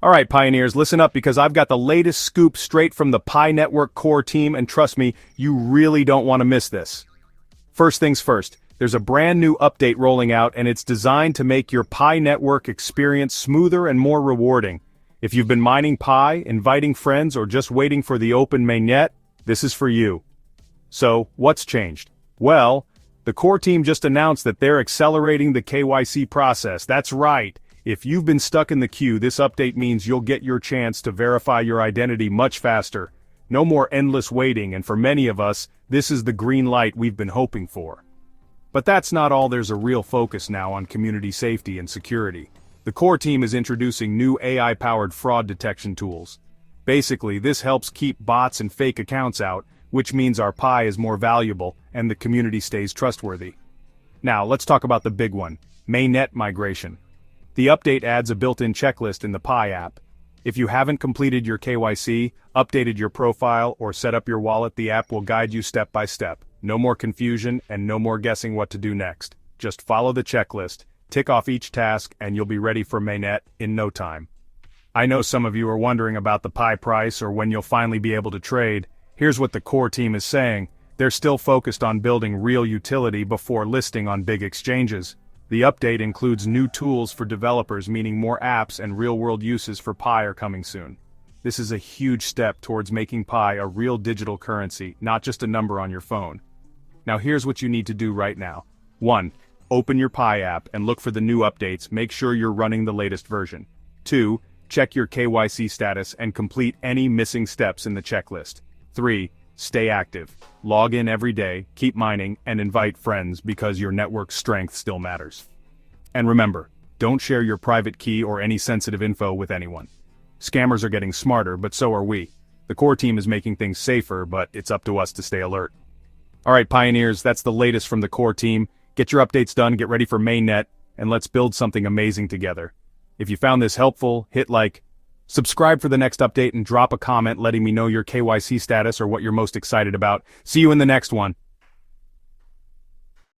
Alright Pioneers, listen up because I've got the latest scoop straight from the Pi Network core team, and trust me, you really don't want to miss this. First things first, there's a brand new update rolling out and it's designed to make your Pi Network experience smoother and more rewarding. If you've been mining Pi, inviting friends, or just waiting for the open mainnet, this is for you. So, what's changed? Well, the core team just announced that they're accelerating the KYC process. That's right. If you've been stuck in the queue, this update means you'll get your chance to verify your identity much faster. No more endless waiting, and for many of us, this is the green light we've been hoping for. But that's not all. There's a real focus now on community safety and security. The core team is introducing new AI-powered fraud detection tools. Basically, this helps keep bots and fake accounts out, which means our Pi is more valuable and the community stays trustworthy. Now, let's talk about the big one, mainnet migration. The update adds a built-in checklist in the Pi app. If you haven't completed your KYC, updated your profile, or set up your wallet, the app will guide you step by step. No more confusion and no more guessing what to do next. Just follow the checklist, tick off each task, and you'll be ready for mainnet in no time. I know some of you are wondering about the Pi price or when you'll finally be able to trade. Here's what the core team is saying. They're still focused on building real utility before listing on big exchanges. The update includes new tools for developers, meaning more apps and real-world uses for Pi are coming soon. This is a huge step towards making Pi a real digital currency, not just a number on your phone. Now here's what you need to do right now. 1. Open your Pi app and look for the new updates. Make sure you're running the latest version. 2. Check your KYC status and complete any missing steps in the checklist. 3. Stay active. Log in every day, keep mining, and invite friends because your network strength still matters. And remember, don't share your private key or any sensitive info with anyone. Scammers are getting smarter, but so are we. The core team is making things safer, but it's up to us to stay alert. Alright Pioneers, that's the latest from the core team. Get your updates done, get ready for mainnet, and let's build something amazing together. If you found this helpful, hit like, subscribe for the next update, and drop a comment letting me know your KYC status or what you're most excited about. See you in the next one.